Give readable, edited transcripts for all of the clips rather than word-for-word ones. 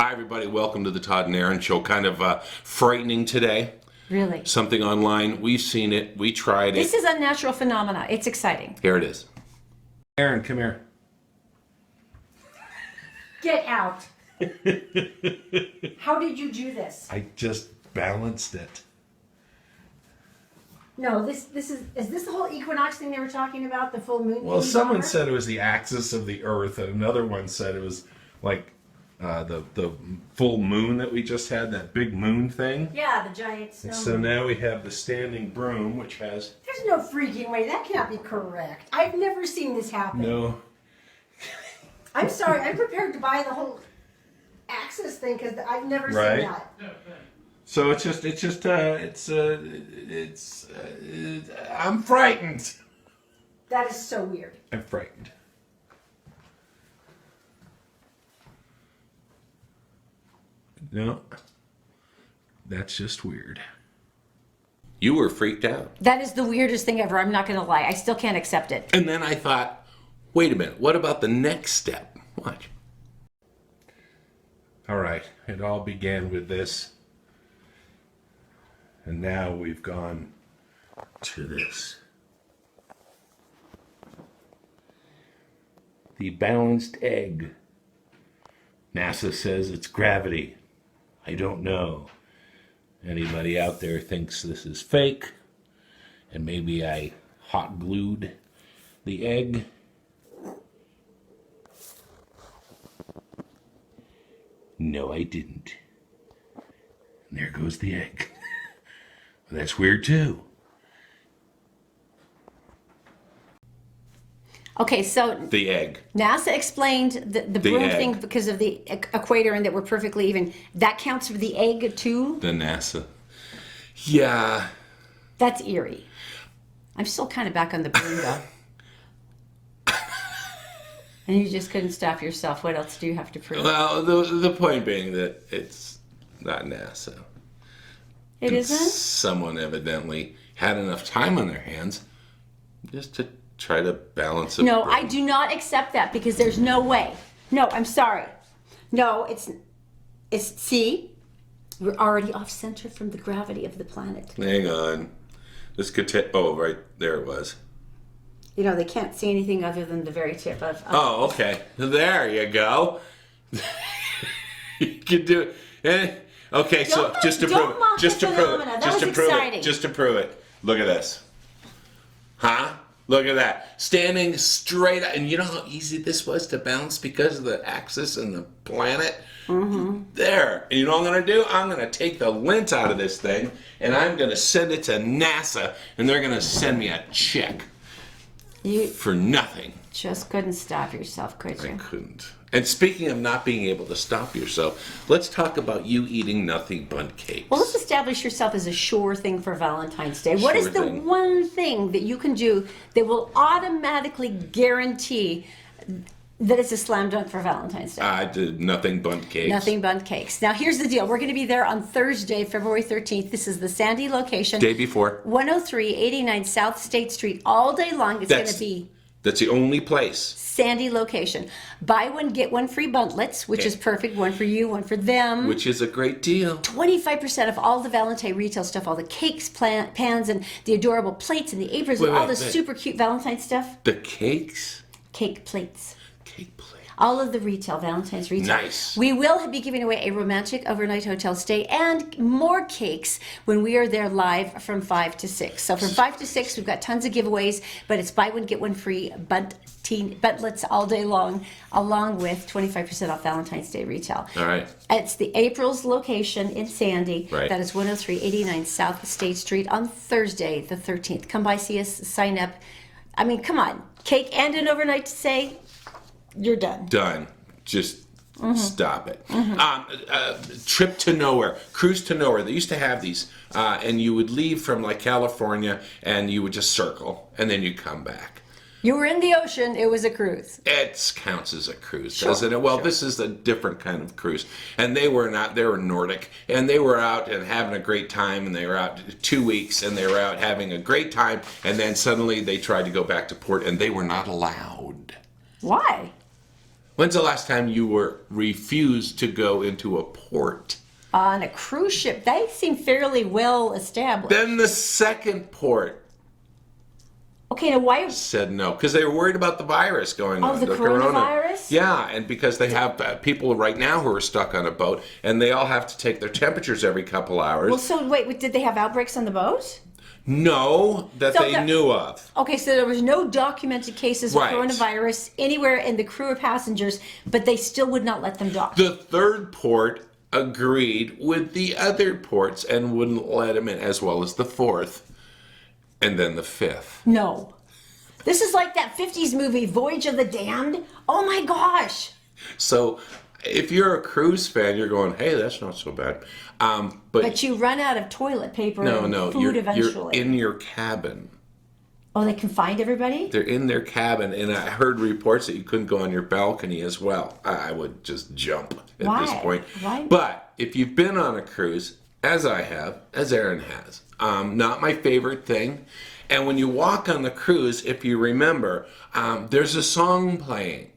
Hi, everybody. Welcome to the Todd and Aaron Show. Kind of frightening today. Really? Something online. We've seen it. We tried it. This is unnatural phenomena. It's exciting. Here it is. Aaron, come here. Get out. How did you do this? I just balanced it. No, this is this the whole equinox thing they were talking about? The full moon? Well, thing someone over? said it was the axis of the Earth, and another one said it was like the full moon that we just had, that big moon thing. Yeah, the giant snow. And so now we have the standing broom, which has There's no freaking way. That cannot be correct. I've never seen this happen. no. I'm sorry. I'm prepared to buy the whole axis thing because I've never Right. seen that. So I'm frightened. That is so weird. I'm frightened. No, that's just weird. You were freaked out. That is the weirdest thing ever. I'm not going to lie. I still can't accept it. And then I thought, wait a minute. What about the next step? Watch. All right, it all began with this, and now we've gone to this. The balanced egg. NASA says it's gravity. I don't know. Anybody out there thinks this is fake, and maybe I hot glued the egg. No, I didn't. And there goes the egg. That's weird too. Okay, so The egg. NASA explained the broom egg. thing because of the equator and that we're perfectly even. That counts for the egg too? The NASA. Yeah. That's eerie. I'm still kind of back on the broom though. And you just couldn't stop yourself. What else do you have to prove? Well, the point being that it's not NASA. It isn't? Someone evidently had enough time on their hands just to try to balance it. No, I do not accept that because there's no way. No, I'm sorry. No, it's see, we're already off center from the gravity of the planet. Hang on. This could take. Oh, right there it was. You know, they can't see anything other than the very tip of. Oh, okay. There you go. You can do it. Okay, so Don't just to mock prove the it, just to prove phenomena. it, That just to was prove exciting. it, just to prove it. Look at this. Huh? Look at that. Standing straight up. And you know how easy this was to balance because of the axis and the planet? Mm-hmm. There. And you know what I'm going to do? I'm going to take the lint out of this thing and I'm going to send it to NASA and they're going to send me a check You for nothing. just couldn't stop yourself, could I you? couldn't. And speaking of not being able to stop yourself, let's talk about you eating nothing but cakes. Well, let's establish yourself as a sure thing for Valentine's Day. What is Sure the thing. one thing that you can do that will automatically guarantee that it's a slam dunk for Valentine's Day? I did nothing but cakes. Nothing but cakes. Now, here's the deal. We're going to be there on Thursday, February 13th. This is the Sandy location. Day before. 10389 South State Street all day long. It's going to be That's the only place. Sandy location. Buy one, get one free buntlets, which Okay. is perfect. One for you, one for them. Which is a great deal. 25% of all the Valentine retail stuff, all the cakes, pans, and the adorable plates and the aprons, Wait, and all wait, the wait. super cute Valentine stuff. The cakes? Cake plates. Cake plate. All of the retail, Valentine's retail. Nice. We will be giving away a romantic overnight hotel stay and more cakes when we are there live from 5 to 6. So from 5 to 6, we've got tons of giveaways, but it's buy one, get one free buntlets all day long, along with 25% off Valentine's Day retail. All right. It's the April's location in Sandy. Right. That is 10389 South State Street on Thursday, the 13th. Come by, see us, sign up. I mean, come on. Cake and an overnight stay. You're done. Done. Just stop it. Trip to nowhere. Cruise to nowhere. They used to have these. And you would leave from like California and you would just circle. And then you'd come back. You were in the ocean. It was a cruise. It counts as a cruise, Sure, doesn't it? Well, sure. this is a different kind of cruise. And they were not, they were Nordic. And they were out and having a great time. And they were out 2 weeks and they were out having a great time. And then suddenly they tried to go back to port and they were not allowed. Why? When's the last time you were refused to go into a port? On a cruise ship, they seem fairly well established. Then the second port Okay, now why? said no because they were worried about the virus going on. The coronavirus? Yeah, and because they have people right now who are stuck on a boat, and they all have to take their temperatures every couple hours. Well, so wait, did they have outbreaks on the boat? No, that So they knew of. Okay, so there was no documented cases of Right. coronavirus anywhere in the crew or passengers, but they still would not let them dock. The third port agreed with the other ports and wouldn't let them in, as well as the fourth, and then the fifth. No. This is like that 50s movie, Voyage of the Damned. Oh my gosh. So, if you're a cruise fan, you're going, "Hey, that's not so bad." But you run out of toilet paper and food you're eventually. in your cabin. Oh, they can find everybody? They're in their cabin, and I heard reports that you couldn't go on your balcony as well. I would just jump at Why? this point. Why? But if you've been on a cruise, as I have, as Aaron has, not my favorite thing. And when you walk on the cruise, if you remember, there's a song playing.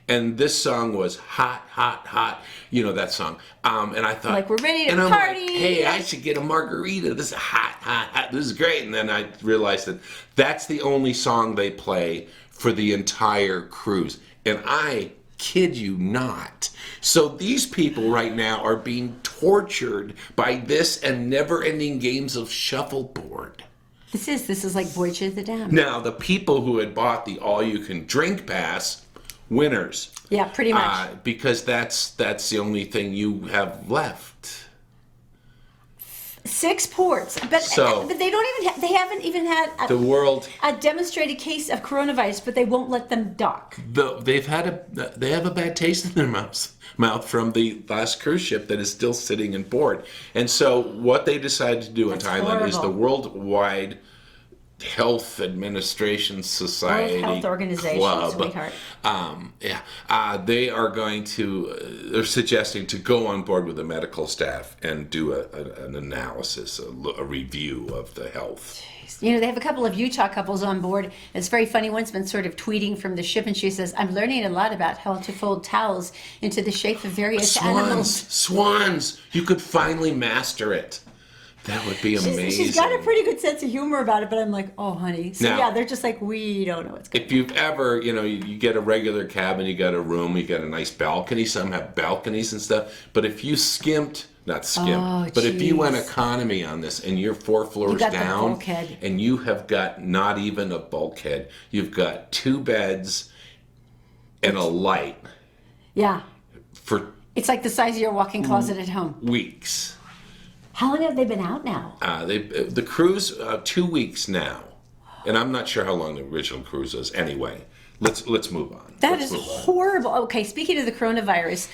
And this song was hot, hot, hot. You know that song. And I thought, Like, we're ready to and I'm party. like, hey, I should get a margarita. This is hot, hot, hot. This is great. And then I realized that that's the only song they play for the entire cruise. And I kid you not. So these people right now are being tortured by this and never-ending games of shuffleboard. This is like Voyage of the Damned. Now, the people who had bought the all-you-can-drink pass, winners. Yeah, pretty much. Because that's the only thing you have left. 6 ports, but they don't even they haven't even had The world, a demonstrated case of coronavirus, but they won't let them dock. they have a bad taste in their mouth from the last cruise ship that is still sitting in port. And so what they decided to do That's in Thailand is horrible. the Worldwide Health Administration Society World Health Organization, Club. sweetheart. They are going to. They're suggesting to go on board with the medical staff and do an analysis, a review of the health. You know, they have a couple of Utah couples on board. It's very funny. One's been sort of tweeting from the ship, and she says, "I'm learning a lot about how to fold towels into the shape of various animals." Swans! You could finally master it. That would be amazing. She's got a pretty good sense of humor about it, but I'm like, oh, honey. So, Now, yeah, they're just like, we don't know what's going on. If you've ever, you get a regular cabin, you got a room, you got a nice balcony. Some have balconies and stuff. But if you not skimped, but if you went economy on this and you're 4 floors got the down bulkhead. and you have got not even a bulkhead, you've got 2 beds and a light Yeah. for It's like the size of your walk-in closet at home. weeks. How long have they been out now? The cruise, 2 weeks now. And I'm not sure how long the original cruise is. Anyway, let's move on. That is horrible. Okay, speaking of the coronavirus,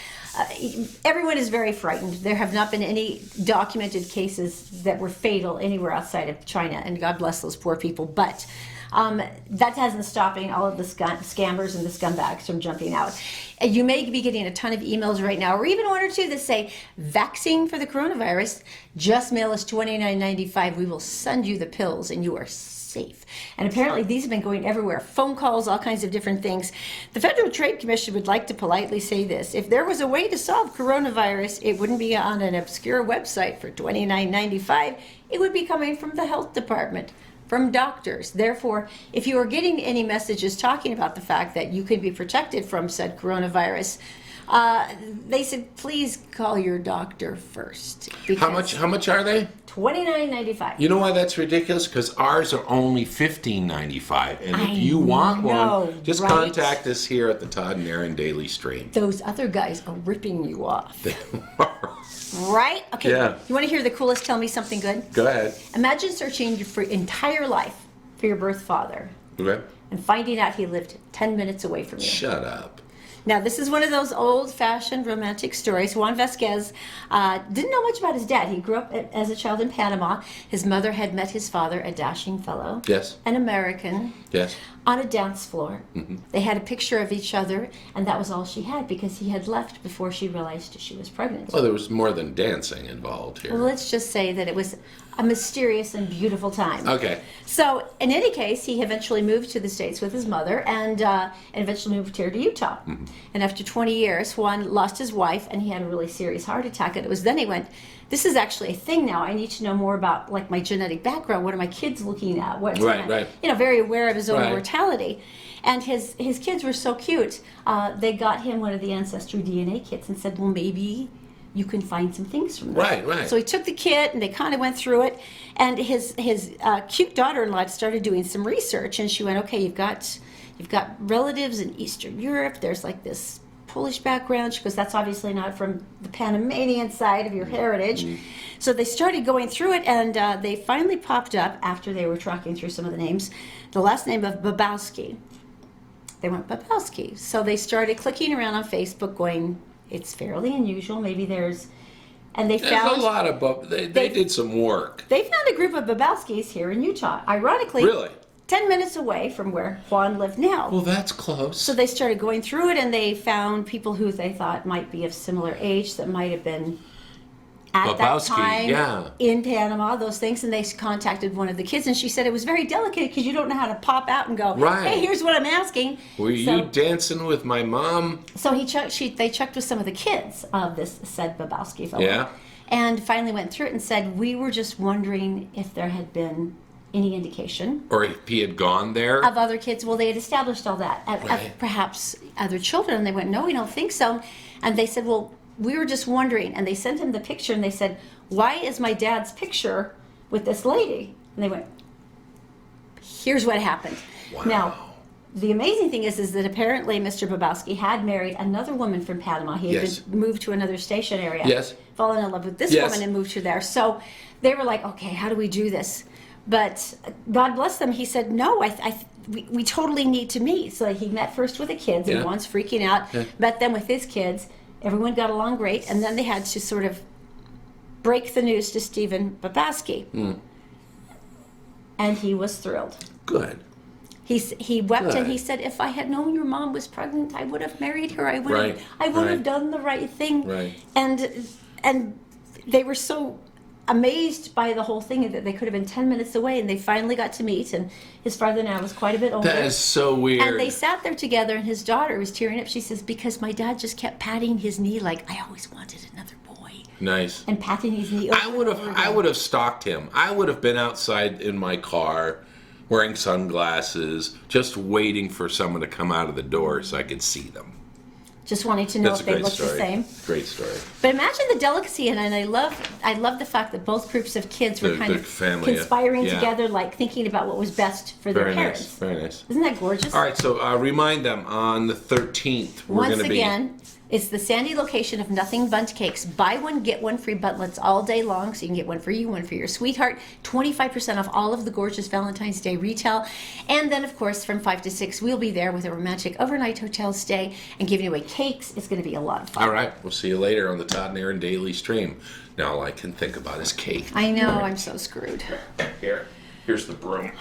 everyone is very frightened. There have not been any documented cases that were fatal anywhere outside of China, and God bless those poor people. But that hasn't stopping all of the scammers and the scumbags from jumping out. You may be getting a ton of emails right now, or even 1 or 2 that say, vaccine for the coronavirus, just mail us $29.95. We will send you the pills and you are safe. And apparently these have been going everywhere. Phone calls, all kinds of different things. The Federal Trade Commission would like to politely say this. If there was a way to solve coronavirus, it wouldn't be on an obscure website for $29.95. It would be coming from the health department, from doctors. Therefore, if you are getting any messages talking about the fact that you could be protected from said coronavirus, they said, please call your doctor first. How much are they? $29.95. You know why that's ridiculous? Because ours are only $15.95. And if you want one, just right? contact us here at the Todd and Aaron Daily Stream. Those other guys are ripping you off. They are. Right? Okay. Yeah. You want to hear the coolest Tell Me Something Good? Go ahead. Imagine searching for your entire life for your birth father Okay. and finding out he lived 10 minutes away from you. Shut up. Now, this is one of those old-fashioned romantic stories. Juan Vasquez didn't know much about his dad. He grew up as a child in Panama. His mother had met his father, a dashing fellow. Yes. An American. Yes. on a dance floor. Mm-hmm. They had a picture of each other, and that was all she had because he had left before she realized she was pregnant. Well, there was more than dancing involved here. Well, let's just say that it was a mysterious and beautiful time. Okay. So, in any case, he eventually moved to the States with his mother and eventually moved here to Utah. Mm-hmm. And after 20 years, Juan lost his wife and he had a really serious heart attack. And it was then he went, this is actually a thing now. I need to know more about like my genetic background. What are my kids looking at? What's Right. You know, very aware of his own Right. mortality. And his kids were so cute. They got him one of the Ancestry DNA kits and said, well, maybe you can find some things from that. Right. So he took the kit and they kind of went through it. And his cute daughter-in-law started doing some research, and she went, okay, you've got relatives in Eastern Europe. There's like this Polish background. She goes, that's obviously not from the Panamanian side of your heritage. Mm-hmm. So they started going through it, and they finally popped up after they were tracking through some of the names, the last name of Babowski. They went Babowski. So they started clicking around on Facebook going, it's fairly unusual. Maybe there's, and they There's found a lot of, they did some work. they found a group of Babowskis here in Utah. Ironically, Really? 10 minutes away from where Juan lived now. Well, that's close. So they started going through it, and they found people who they thought might be of similar age that might have been at that Babowski, time yeah. in Panama, those things. And they contacted one of the kids, and she said it was very delicate because you don't know how to pop out and go, Right. hey, here's what I'm asking. Were you dancing with my mom? So they checked with some of the kids of this said Babowski fellow. Yeah. And finally went through it and said, we were just wondering if there had been any indication Or if he had gone there? of other kids. Well, they had established all that. Right. Perhaps other children. And they went, no, we don't think so. And they said, well, we were just wondering. And they sent him the picture and they said, why is my dad's picture with this lady? And they went, here's what happened. Wow. Now, the amazing thing is that apparently Mr. Babowski had married another woman from Panama. He had Yes. been moved to another station area. Yes. Fallen in love with this Yes. woman and moved her there. So they were like, okay, how do we do this? But God bless them. He said, no, we totally need to meet. So he met first with the kids, and Yeah. Juan's freaking out. Yeah. Met them with his kids. Everyone got along great. And then they had to sort of break the news to Stephen Babowski. And he was thrilled. Good. He wept and Good. he said, if I had known your mom was pregnant, I would have married her. I would Right, have right. done the right thing. Right. And they were so amazed by the whole thing that they could have been 10 minutes away, and they finally got to meet. And his father now was quite a bit older. That is so weird. And they sat there together, and his daughter was tearing up. She says, because my dad just kept patting his knee like, I always wanted another boy. Nice. And patting his knee over I would and over have. I again. would have stalked him. I would have been outside in my car, wearing sunglasses, just waiting for someone to come out of the door so I could see them. Just wanting to know That's a if they great looked story. the same. Great story. But imagine the delicacy, and I love the fact that both groups of kids were The- kind the of family, conspiring yeah. together, like thinking about what was best for their Very parents. nice. Very nice. Isn't that gorgeous? All right, so remind them on the 13th. We're Once going to be. again, it's the Sandy location of Nothing Bundt Cakes. Buy one, get one free buntlets all day long. So you can get one for you, one for your sweetheart. 25% off all of the gorgeous Valentine's Day retail. And then, of course, from 5 to 6, we'll be there with a romantic overnight hotel stay and giving away cakes. It's going to be a lot of fun. All right, we'll see you later on the Todd and Aaron Daily Stream. Now all I can think about is cake. I know, I'm so screwed. Here's the broom.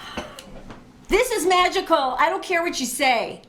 This is magical. I don't care what you say.